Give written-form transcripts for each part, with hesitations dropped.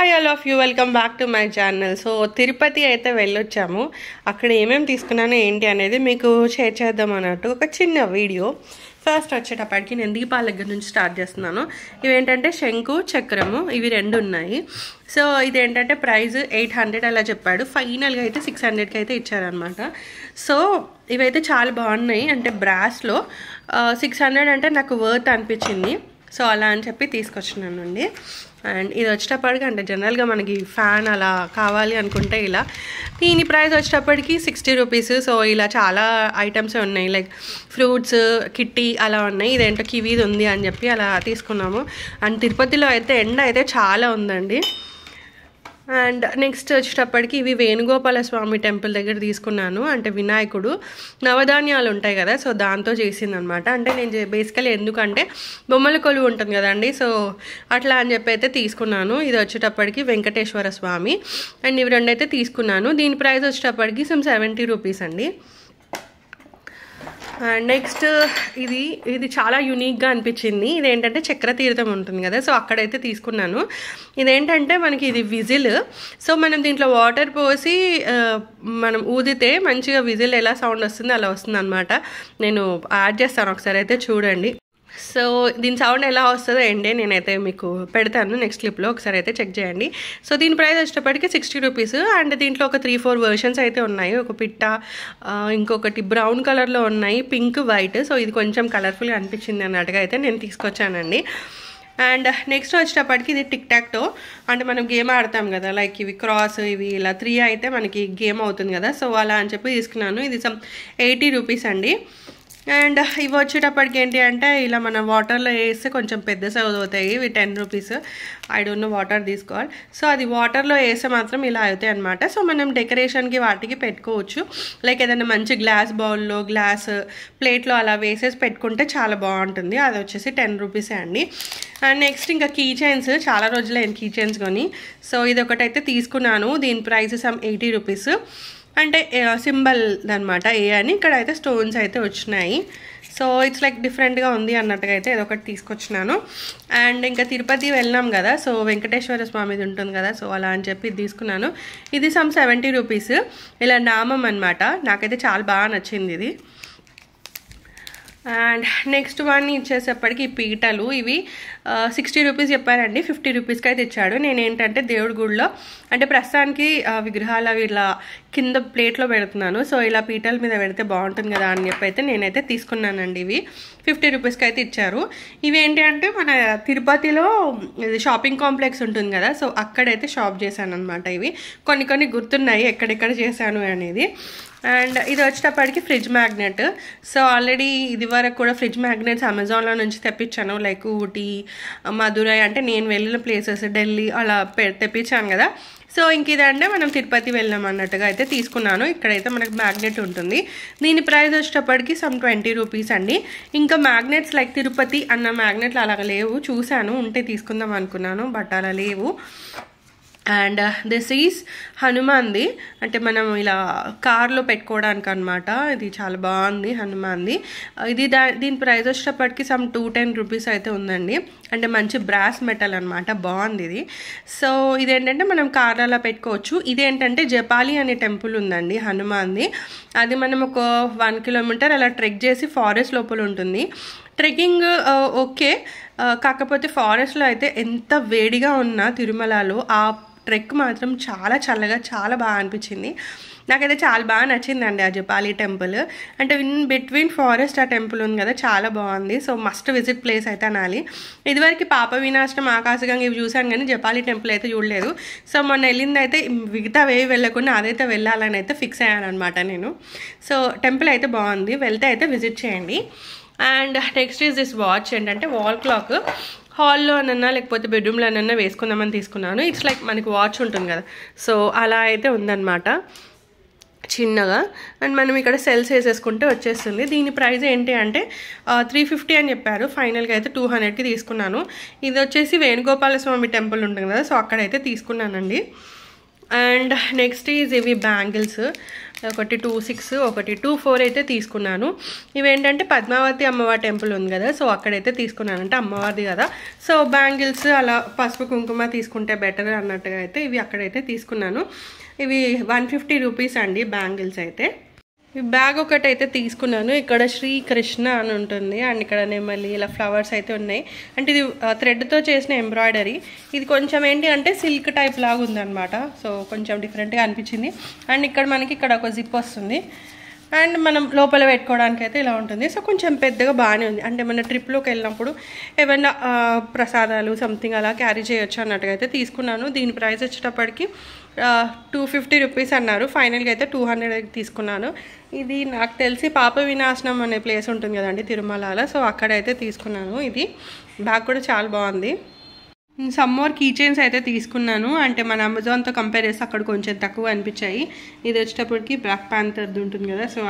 Hi all of you, welcome back to my channel. So Tirupati అయితే వెళ్ళొచ్చాము. అక్కడ ఏమేమి తీసుకున్నాను ఏంటి అనేది మీకు షేర్ చేద్దాం అన్నట్టు ఒక చిన్న వీడియో. ఫస్ట్ వచ్చేటప్పటికి నేను దీపాల దగ్గర నుంచి స్టార్ట్ చేస్తున్నాను. ఇవేంటంటే శంకు చక్రము, ఇవి రెండు ఉన్నాయి. సో ఇదేంటంటే ప్రైస్ 800 అలా చెప్పాడు. ఫైనల్గా అయితే 600కి అయితే ఇచ్చారనమాట. సో ఇవైతే చాలా బాగున్నాయి. అంటే బ్రాస్లో 600 అంటే నాకు వర్త్ అనిపించింది. సో అలా అని చెప్పి తీసుకొచ్చినానండి. అండ్ ఇది వచ్చేటప్పటికి అంటే జనరల్గా మనకి ఫ్యాన్ అలా కావాలి అనుకుంటే ఇలా దీని ప్రైస్ వచ్చేటప్పటికి 60 రూపీస్. సో ఇలా చాలా ఐటమ్స్ ఉన్నాయి, లైక్ ఫ్రూట్స్, కిట్టి అలా ఉన్నాయి. ఇదేంటో కివీది ఉంది అని చెప్పి అలా తీసుకున్నాము. అండ్ తిరుపతిలో అయితే ఎండ అయితే చాలా ఉందండి. అండ్ నెక్స్ట్ వచ్చేటప్పటికి ఇవి వేణుగోపాల స్వామి టెంపుల్ దగ్గర తీసుకున్నాను. అంటే వినాయకుడు నవధాన్యాలు ఉంటాయి కదా, సో దాంతో చేసిందనమాట. అంటే నేను బేసికలీ ఎందుకంటే బొమ్మల కొలువు ఉంటుంది కదండి, సో అట్లా అని చెప్పి అయితే తీసుకున్నాను. ఇది వచ్చేటప్పటికి వెంకటేశ్వర స్వామి. అండ్ ఇవి రెండు అయితే తీసుకున్నాను. దీని ప్రైస్ వచ్చేటప్పటికి 70 రూపీస్ అండి. అండ్ నెక్స్ట్ ఇది చాలా యూనిక్గా అనిపించింది. ఇదేంటంటే చక్రతీర్థం ఉంటుంది కదా, సో అక్కడైతే తీసుకున్నాను. ఇదేంటంటే మనకి ఇది విజిల్. సో మనం దీంట్లో వాటర్ పోసి మనం ఊదితే మంచిగా విజిల్ ఎలా సౌండ్ వస్తుందో అలా వస్తుంది అనమాట. నేను యాడ్ చేస్తాను, ఒకసారి అయితే చూడండి. సో దీని సౌండ్ ఎలా వస్తుందో ఏంటి నేనైతే మీకు పెడతాను నెక్స్ట్ క్లిప్లో, ఒకసారి అయితే చెక్ చేయండి. సో దీని ప్రైస్ వచ్చేటప్పటికి 60 రూపీస్. అండ్ దీంట్లో ఒక 3-4 వెర్షన్స్ అయితే ఉన్నాయి. ఒక పిట్ట, ఇంకొకటి బ్రౌన్ కలర్లో ఉన్నాయి, పింక్, వైట్. సో ఇది కొంచెం కలర్ఫుల్గా అనిపించింది అన్నట్టుగా అయితే నేను తీసుకొచ్చానండి. అండ్ నెక్స్ట్ వచ్చేటప్పటికి ఇది టిక్ టాక్టో. అంటే మనం గేమ్ ఆడతాం కదా, లైక్ ఇవి క్రాస్, ఇవి ఇలా 3 అయితే మనకి గేమ్ అవుతుంది కదా, సో అలా అని చెప్పి తీసుకున్నాను. ఇది 80 రూపీస్ అండి. అండ్ ఇవి వచ్చేటప్పటికి ఏంటి అంటే ఇలా మనం వాటర్లో వేస్తే కొంచెం పెద్ద సైజ్ అవుతాయి. ఇవి 10 rupees. I don't know water తీసుకోవాలి. సో అది వాటర్లో వేస్తే మాత్రం ఇలా అవుతాయి అనమాట. సో మనం డెకరేషన్కి వాటికి పెట్టుకోవచ్చు. లైక్ ఏదైనా మంచి గ్లాస్ బౌల్లో, గ్లాస్ ప్లేట్లో అలా వేసేసి పెట్టుకుంటే చాలా బాగుంటుంది. అది వచ్చేసి 10 రూపీసే అండి. అండ్ నెక్స్ట్ ఇంకా కీ చైన్స్, చాలా రోజులైన కీ చైన్స్ కొని. సో ఇది ఒకటైతే తీసుకున్నాను. దీని ప్రైస్ 80 రూపీస్. అంటే సింబల్ అనమాట ఏ అని. ఇక్కడ అయితే స్టోన్స్ అయితే వచ్చినాయి. సో ఇట్స్ లైక్ డిఫరెంట్గా ఉంది అన్నట్టుగా అయితే ఇదొకటి తీసుకొచ్చినాను. అండ్ ఇంకా తిరుపతి వెళ్ళినాం కదా, సో వెంకటేశ్వర స్వామిది ఉంటుంది కదా, సో అలా అని చెప్పి తీసుకున్నాను. ఇది 70 రూపీస్. ఇలా నామం అనమాట. నాకైతే చాలా బాగా నచ్చింది ఇది. అండ్ నెక్స్ట్ వన్ ఇచ్చేసేపటికి ఈ పీటలు, ఇవి 60 రూపీస్ చెప్పారండి. 50 రూపీస్కి అయితే ఇచ్చాడు. నేనేంటంటే దేవుడి గుడిలో అంటే ప్రస్తుతానికి విగ్రహాలు అవి ఇలా కింద ప్లేట్లో పెడుతున్నాను. సో ఇలా పీటల మీద పెడితే బాగుంటుంది కదా అని చెప్పి అయితే నేనైతే తీసుకున్నానండి. ఇవి 50 రూపీస్కి అయితే ఇచ్చారు. ఇవి ఏంటి అంటే మన తిరుపతిలో ఇది షాపింగ్ కాంప్లెక్స్ ఉంటుంది కదా, సో అక్కడైతే షాప్ చేశాను అనమాట. ఇవి కొన్ని గుర్తున్నాయి ఎక్కడెక్కడ చేశాను అనేది. అండ్ ఇది వచ్చేటప్పటికి ఫ్రిడ్జ్ మ్యాగ్నెట్. సో ఆల్రెడీ ఇది వరకు కూడా ఫ్రిడ్జ్ మ్యాగ్నెట్స్ అమెజాన్లో నుంచి తెప్పించాను. లైక్ ఊటీ, మధురై, అంటే నేను వెళ్ళిన ప్లేసెస్, ఢిల్లీ అలా తెప్పించాను కదా. సో ఇంక ఇదంటే మనం తిరుపతి వెళ్ళాం అన్నట్టుగా అయితే తీసుకున్నాను. ఇక్కడైతే మనకు మ్యాగ్నెట్ ఉంటుంది. దీని ప్రైస్ వచ్చేటప్పటికి 20 రూపీస్ అండి. ఇంకా మ్యాగ్నెట్స్ లైక్ తిరుపతి అన్న మ్యాగ్నెట్లు అలాగ లేవు. చూశాను, ఉంటే తీసుకుందాం అనుకున్నాను, బట్ అలా లేవు. అండ్ దిస్ ఈజ్ హనుమాన్ది. అంటే మనం ఇలా కార్లో పెట్టుకోవడానికి అనమాట. ఇది చాలా బాగుంది హనుమాన్ది. ఇది దీని ప్రైస్ వచ్చేటప్పటికి 210 రూపీస్ అయితే ఉందండి. అంటే మంచి బ్రాస్ మెటల్ అనమాట, బాగుంది ఇది. సో ఇదేంటంటే మనం కార్లో పెట్టుకోవచ్చు. ఇదేంటంటే జపాలి అనే టెంపుల్ ఉందండి హనుమాన్ది. అది మనం ఒక 1 కిలోమీటర్ అలా ట్రెక్ చేసి ఫారెస్ట్ లోపల ఉంటుంది. ట్రెక్కింగ్ ఓకే, కాకపోతే ఫారెస్ట్లో అయితే ఎంత వేడిగా ఉన్నా తిరుమలలో ఆ ట్రెక్ మాత్రం చాలా చల్లగా చాలా బాగా అనిపించింది. నాకైతే చాలా బాగా నచ్చిందండి ఆ జపాలి టెంపుల్. అంటే ఇన్ బిట్వీన్ ఫారెస్ట్ ఆ టెంపుల్ ఉంది కదా, చాలా బాగుంది. సో మస్ట్ విజిట్ ప్లేస్ అయితే అనాలి. ఇదివరకు పాప వినాశనం, ఆకాశగంగా ఇవి చూశాను కానీ జపాలి టెంపుల్ అయితే చూడలేదు. సో మొన్న వెళ్ళింది అయితే మిగతా వేవి వెళ్ళకుండా అదైతే వెళ్ళాలని అయితే ఫిక్స్ అయ్యాను అనమాట నేను. సో టెంపుల్ అయితే బాగుంది, వెళ్తే అయితే విజిట్ చేయండి. And next is this watch. ఏంటంటే వాల్ క్లాక్. హాల్లో అనన్నా లేకపోతే బెడ్రూమ్లో అనన్నా వేసుకుందామని తీసుకున్నాను. ఇట్స్ లైక్ మనకి వాచ్ ఉంటుంది కదా, సో అలా అయితే ఉందన్నమాట చిన్నగా. అండ్ మనం ఇక్కడ సెల్స్ వేసేసుకుంటే వచ్చేస్తుంది. దీని ప్రైస్ ఏంటి అంటే 350 అని చెప్పారు. ఫైనల్గా అయితే 200కి తీసుకున్నాను. ఇది వచ్చేసి వేణుగోపాల స్వామి టెంపుల్ ఉంటుంది కదా, సో అక్కడైతే తీసుకున్నానండి. అండ్ నెక్స్ట్ ఈజ్ ఇవి బ్యాంగిల్స్. ఒకటి 26, ఒకటి 24 అయితే తీసుకున్నాను. ఇవేంటంటే పద్మావతి అమ్మవారి టెంపుల్ ఉంది కదా, సో అక్కడైతే తీసుకున్నాను. అంటే అమ్మవారిది కదా, సో బ్యాంగిల్స్ అలా పసుపు కుంకుమ తీసుకుంటే బెటర్ అన్నట్టుగా అయితే ఇవి అక్కడైతే తీసుకున్నాను. ఇవి 150 రూపీస్ అండి బ్యాంగిల్స్ అయితే. ఈ బ్యాగ్ ఒకటి అయితే తీసుకున్నాను. ఇక్కడ శ్రీకృష్ణ అని ఉంటుంది అండ్ ఇక్కడ నెమలి ఇలా ఫ్లవర్స్ అయితే ఉన్నాయి. అంటే ఇది థ్రెడ్తో చేసిన ఎంబ్రాయిడరీ. ఇది కొంచెం ఏంటి అంటే సిల్క్ టైప్ లాగా ఉందన్నమాట. సో కొంచెం డిఫరెంట్గా అనిపించింది. అండ్ ఇక్కడ మనకి ఇక్కడ ఒక జిప్ వస్తుంది అండ్ మనం లోపల పెట్టుకోవడానికి అయితే ఇలా ఉంటుంది. సో కొంచెం పెద్దగా బాగానే ఉంది. అంటే మన ట్రిప్లోకి వెళ్ళినప్పుడు ఏమైనా ప్రసాదాలు సంథింగ్ అలా క్యారీ చేయొచ్చు అన్నట్టుగా అయితే తీసుకున్నాను. దీని ప్రైస్ వచ్చేటప్పటికి 250 రూపీస్ అన్నారు. ఫైనల్గా అయితే 200 తీసుకున్నాను. ఇది నాకు తెలిసి పాప వినాశనం అనే ప్లేస్ ఉంటుంది కదండి తిరుమలలో, సో అక్కడైతే తీసుకున్నాను. ఇది బ్యాగ్ కూడా చాలా బాగుంది. సమ్ మోర్ కీ చైన్స్ అయితే తీసుకున్నాను. అంటే మన అమెజాన్తో కంపేర్ చేస్తే అక్కడ కొంచెం తక్కువ అనిపించాయి. ఇది వచ్చేటప్పటికి బ్లాక్ ప్యాంథర్ది ఉంటుంది కదా, సో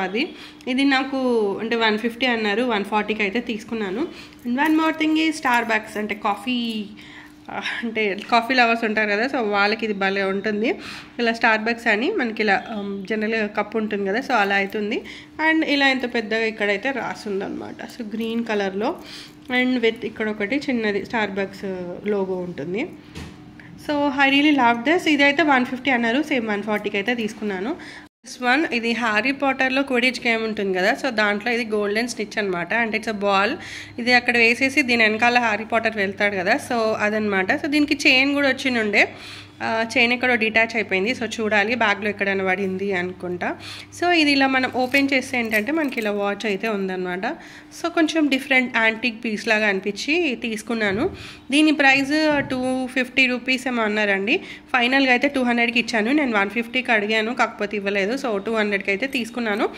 ఇది నాకు అంటే 150 అన్నారు, 140కి అయితే తీసుకున్నాను. అండ్ వన్ మోర్ థింగ్ ఈ స్టార్ బ్యాగ్స్, అంటే కాఫీ లవర్స్ ఉంటారు కదా, సో వాళ్ళకి ఇది భలే ఉంటుంది. ఇలా స్టార్ బ్యాగ్స్ అని మనకి ఇలా జనరల్గా కప్ ఉంటుంది కదా, సో అలా అవుతుంది. అండ్ ఇలా ఎంత పెద్దగా ఇక్కడైతే రాస్తుంది అనమాట. సో గ్రీన్ కలర్లో అండ్ విత్ ఇక్కడ ఒకటి చిన్నది స్టార్ బ్యాగ్స్ లోగో ఉంటుంది. So I really love this. ఇదైతే 150 అన్నారు, సేమ్ 140కి అయితే తీసుకున్నాను. దిస్ వన్ ఇది హ్యారీ పాటర్లో క్విడిచ్ గేమ్ ఉంటుంది కదా, సో దాంట్లో ఇది గోల్డెన్ స్టిచ్ అనమాట. అంటే ఇట్స్ అ బాల్. ఇది అక్కడ వేసేసి దీని వెనకాల హ్యారీ పాటర్ వెళ్తాడు కదా, సో అదనమాట. సో దీనికి చైన్ కూడా వచ్చినుండే, చైన్ ఎక్కడో డిటాచ్ అయిపోయింది. సో చూడాలి బ్యాగ్లో ఎక్కడైనా పడింది అనుకుంటా. సో ఇది ఇలా మనం ఓపెన్ చేస్తే ఏంటంటే మనకి ఇలా వాచ్ అయితే ఉందన్నమాట. సో కొంచెం డిఫరెంట్ యాంటిక్ పీస్ లాగా అనిపించి తీసుకున్నాను. దీని ప్రైస్ 250 రూపీస్ ఏమో అన్నారండి. ఫైనల్గా అయితే 200కి ఇచ్చాను. నేను 150కి అడిగాను, కాకపోతే ఇవ్వలేదు. సో 200కి అయితే తీసుకున్నాను.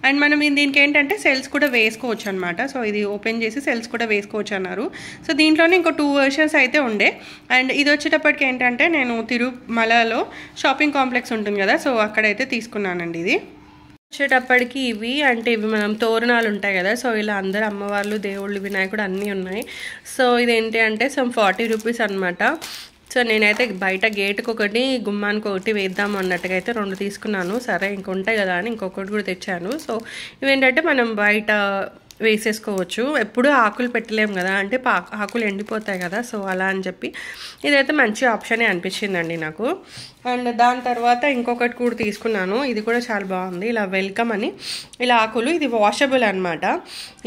అండ్ మనం దీనికి ఏంటంటే సెల్స్ కూడా వేసుకోవచ్చు అనమాట. సో ఇది ఓపెన్ చేసి సెల్స్ కూడా వేసుకోవచ్చు అన్నారు. సో దీంట్లోనే ఇంకో 2 వర్షన్స్ అయితే ఉండే. అండ్ ఇది వచ్చేటప్పటికి ఏంటంటే నేను తిరుమలలో షాపింగ్ కాంప్లెక్స్ ఉంటుంది కదా, సో అక్కడైతే తీసుకున్నానండి. ఇది వచ్చేటప్పటికి ఇవి మనం తోరణాలు ఉంటాయి కదా, సో ఇలా అందరు అమ్మవార్లు దేవుళ్ళు వినాయకుడు అన్నీ ఉన్నాయి. సో ఇదేంటి అంటే 40 రూపీస్ అనమాట. సో నేనైతే బయట గేటుకి ఒకటి గుమ్మానికి ఒకటి వేద్దాము అన్నట్టుగా అయితే 2 తీసుకున్నాను. సరే ఇంకొంటాయి కదా అని ఇంకొకటి కూడా తెచ్చాను. సో ఇవేంటంటే మనం బయట వేసేసుకోవచ్చు. ఎప్పుడు ఆకులు పెట్టలేము కదా, అంటే ఆకులు ఎండిపోతాయి కదా, సో అలా అని చెప్పి ఇదైతే మంచి ఆప్షనే అనిపించిందండి నాకు. అండ్ దాని తర్వాత ఇంకొకటి కూడా తీసుకున్నాను. ఇది కూడా చాలా బాగుంది. ఇలా వెల్కమ్ అని ఇలా ఆకులు, ఇది వాషబుల్ అనమాట.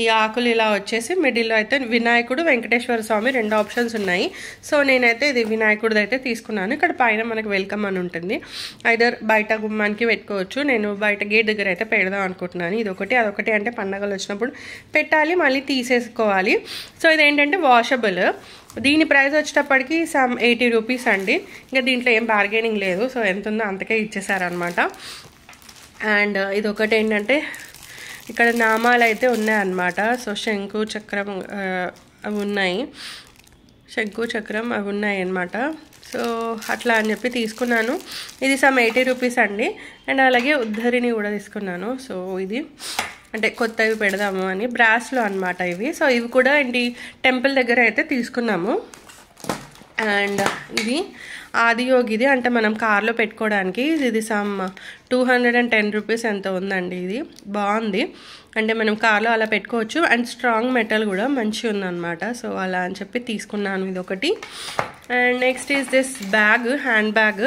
ఈ ఆకులు ఇలా వచ్చేసి మిడిల్లో అయితే వినాయకుడు వెంకటేశ్వర స్వామి 2 ఆప్షన్స్ ఉన్నాయి. సో నేనైతే ఇది వినాయకుడిది అయితే తీసుకున్నాను. ఇక్కడ పైన మనకు వెల్కమ్ అని ఉంటుంది. ఐదర్ బయట గుమ్మానికి పెట్టుకోవచ్చు. నేను బయట గేట్ దగ్గర అయితే పెడదాం అనుకుంటున్నాను. ఇదొకటి అదొకటి, అంటే పండగలు వచ్చినప్పుడు పెట్టాలి, మళ్ళీ తీసేసుకోవాలి. సో ఇదేంటంటే వాషబుల్. దీని ప్రైస్ వచ్చేటప్పటికి 80 రూపీస్ అండి. ఇంకా దీంట్లో ఏం బార్గెనింగ్ లేదు. సో ఎంత ఉందో అంతకే ఇచ్చేసారనమాట. అండ్ ఇది ఒకటి ఏంటంటే ఇక్కడ నామాలు అయితే ఉన్నాయన్నమాట. సో శంకు చక్రం అవి ఉన్నాయి, శంకు చక్రం అవి ఉన్నాయి అన్నమాట. సో అట్లా అని చెప్పి తీసుకున్నాను. ఇది 80 రూపీస్ అండి. అండ్ అలాగే ఉద్ధరిని కూడా తీసుకున్నాను. సో ఇది అంటే కొత్తవి పెడదాము అని బ్రాస్లో అనమాట ఇవి. సో ఇవి కూడా ఏంటి టెంపుల్ దగ్గర అయితే తీసుకున్నాము. అండ్ ఇది ఆదియోగిది, అంటే మనం కార్లో పెట్టుకోవడానికి. ఇది 210 రూపీస్ ఎంత ఉందండి. ఇది బాగుంది, అంటే మనం కార్లో అలా పెట్టుకోవచ్చు. అండ్ స్ట్రాంగ్ మెటల్ కూడా మంచిగా ఉందన్నమాట. సో అలా అని చెప్పి తీసుకున్నాను ఇది ఒకటి. And next is this bag, hand bag.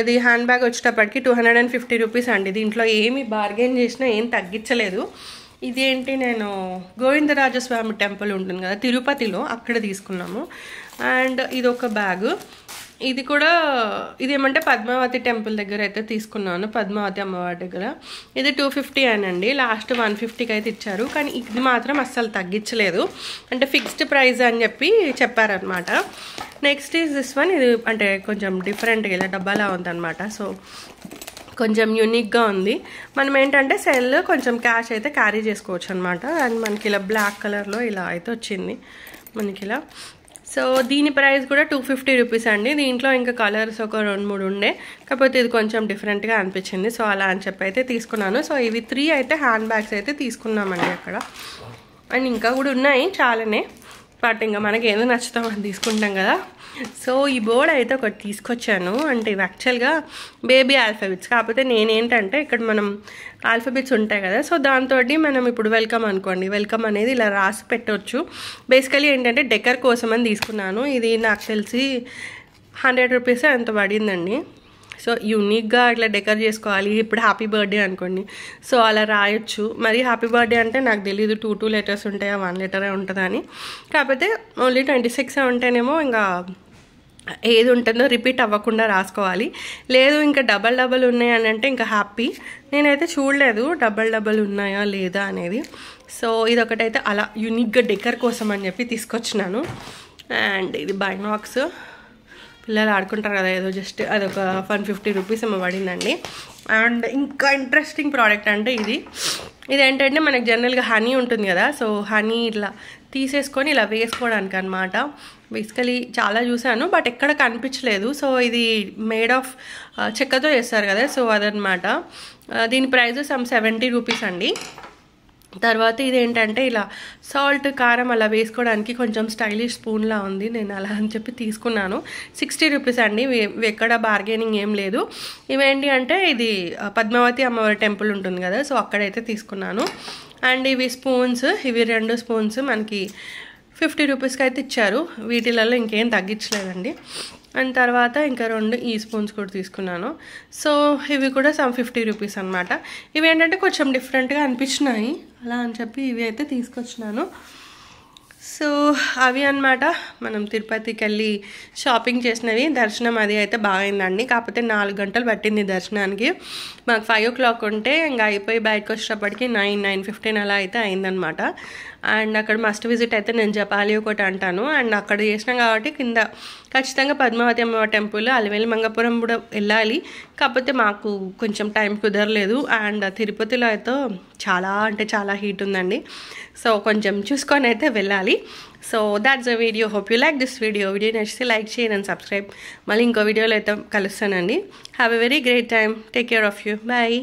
ఇది హ్యాండ్ బ్యాగ్ వచ్చేటప్పటికి 250 రూపీస్ అండి. దీంట్లో ఏమి బార్గెన్ చేసినా ఏం తగ్గించలేదు. ఇదేంటి నేను గోవిందరాజస్వామి టెంపుల్ ఉంటుంది కదా తిరుపతిలో, అక్కడ తీసుకున్నాము. అండ్ ఇది ఒక బ్యాగ్. ఇది కూడా ఇదేమంటే పద్మావతి టెంపుల్ దగ్గర అయితే తీసుకున్నాను, పద్మావతి అమ్మవారి దగ్గర. ఇది 250 అనండి. లాస్ట్ 150కి అయితే ఇచ్చారు, కానీ ఇది మాత్రం అస్సలు తగ్గించలేదు. అంటే ఫిక్స్డ్ ప్రైస్ అని చెప్పి చెప్పారనమాట. Next is this one. ఇది అంటే కొంచెం డిఫరెంట్గా ఇలా డబ్బాలా ఉందన్నమాట. సో కొంచెం యూనిక్గా ఉంది. మనం ఏంటంటే సెల్ కొంచెం క్యాష్ అయితే క్యారీ చేసుకోవచ్చు అనమాట. అండ్ మనకి ఇలా బ్లాక్ కలర్లో ఇలా అయితే వచ్చింది మనకి ఇలా. సో దీని ప్రైస్ కూడా 250 రూపీస్ అండి. దీంట్లో ఇంకా కలర్స్ ఒక 2-3 ఉండే, కాకపోతే ఇది కొంచెం డిఫరెంట్గా అనిపించింది. సో అలా అని చెప్పి అయితే తీసుకున్నాను. సో ఇవి 3 అయితే హ్యాండ్ బ్యాగ్స్ అయితే తీసుకున్నామండి అక్కడ. అండ్ ఇంకా కూడా ఉన్నాయి చాలానే. బట్ ఇంకా మనకి ఏదో నచ్చుతాం అని తీసుకుంటాం కదా. సో ఈ బోర్డ్ అయితే ఒకటి తీసుకొచ్చాను. అంటే ఇవి యాక్చువల్గా బేబీ ఆల్ఫాబెట్స్, కాకపోతే నేనేంటంటే ఇక్కడ మనం ఆల్ఫాబెట్స్ ఉంటాయి కదా, సో దాంతో మనం ఇప్పుడు వెల్కమ్ అనుకోండి, వెల్కమ్ అనేది ఇలా రాసి పెట్టవచ్చు. బేసికలీ ఏంటంటే డెకర్ కోసం అని తీసుకున్నాను. ఇది నాకు తెలిసి 100 రూపీస్ ఎంత పడిందండి. సో యూనిక్గా ఇట్లా డెకర్ చేసుకోవాలి. ఇప్పుడు హ్యాపీ బర్త్డే అనుకోండి, సో అలా రాయొచ్చు. మరి హ్యాపీ బర్త్డే అంటే నాకు తెలీదు 2 లెటర్స్ ఉంటాయా 1 లెటరే ఉంటుందా అని. కాకపోతే ఓన్లీ 26 ఉంటేనేమో ఇంకా ఏది ఉంటుందో రిపీట్ అవ్వకుండా రాసుకోవాలి. లేదు ఇంకా డబల్ ఉన్నాయి అని అంటే ఇంకా హ్యాపీ. నేనైతే చూడలేదు డబల్ ఉన్నాయా లేదా అనేది. సో ఇదొకటైతే అలా యూనిక్గా డెకర్ కోసం అని చెప్పి తీసుకొచ్చినాను. అండ్ ఇది బైనాక్స్, పిల్లలు ఆడుకుంటారు కదా, ఏదో జస్ట్ అదొక 150 రూపీస్ ఏమో పడిందండి. అండ్ ఇంకా ఇంట్రెస్టింగ్ ప్రోడక్ట్ అంటే ఇదేంటంటే మనకు జనరల్గా హనీ ఉంటుంది కదా, సో హనీ ఇట్లా తీసేసుకొని ఇలా వేసుకోవడానికి అనమాట. బేసికలీ చాలా చూసాను బట్ ఎక్కడ కనిపించలేదు. సో ఇది మేడ్ ఆఫ్ చెక్కతో చేస్తారు కదా, సో అదనమాట. దీని ప్రైస్ సమ్ 70 రూపీస్ అండి. తర్వాత ఇదేంటంటే ఇలా సాల్ట్ కారం అలా వేసుకోవడానికి కొంచెం స్టైలిష్ స్పూన్లా ఉంది. నేను అలా అని చెప్పి తీసుకున్నాను. 60 రూపీస్ అండి. ఎక్కడ బార్గెనింగ్ ఏం లేదు. ఇవేంటి అంటే ఇది పద్మావతి అమ్మవారి టెంపుల్ ఉంటుంది కదా, సో అక్కడైతే తీసుకున్నాను. అండ్ ఇవి స్పూన్స్, ఇవి 2 స్పూన్స్ మనకి 50 రూపీస్కి అయితే ఇచ్చారు. వీటిలలో ఇంకేం తగ్గించలేదండి. అండ్ తర్వాత ఇంకా 2 ఈ స్పూన్స్ కూడా తీసుకున్నాను. సో ఇవి కూడా సమ్ 50 రూపీస్ అనమాట. ఇవి ఏంటంటే కొంచెం డిఫరెంట్గా అనిపించినాయి, అలా అని చెప్పి ఇవి అయితే తీసుకొచ్చినాను. సో అవి అనమాట మనం తిరుపతికి వెళ్ళి షాపింగ్ చేసినవి. దర్శనం అది అయితే బాగైందండి, కాకపోతే 4 గంటలు పట్టింది దర్శనానికి. మాకు 5 o'clock ఉంటే ఇంకా అయిపోయి బయటకు వచ్చేటప్పటికి 9:15 అలా అయితే అయిందనమాట. అండ్ అక్కడ మస్ట్ విజిట్ అయితే నేను జపాలి ఒకటి అంటాను. అండ్ అక్కడ చేసినాం కాబట్టి కింద ఖచ్చితంగా పద్మావతి అమ్మవారి టెంపుల్, అలివేలి మంగపురం కూడా వెళ్ళాలి. కాకపోతే మాకు కొంచెం టైం కుదరలేదు. అండ్ తిరుపతిలో అయితే చాలా అంటే చాలా హీట్ ఉందండి, సో కొంచెం చూసుకొని అయితే వెళ్ళాలి. So that's a video. Hope you like this video నచ్చితే లైక్ చేయండి అండ్ సబ్స్క్రైబ్. మళ్ళీ ఇంకో వీడియోలో అయితే కలుస్తానండి. Have a very great time. Take care of you. Bye.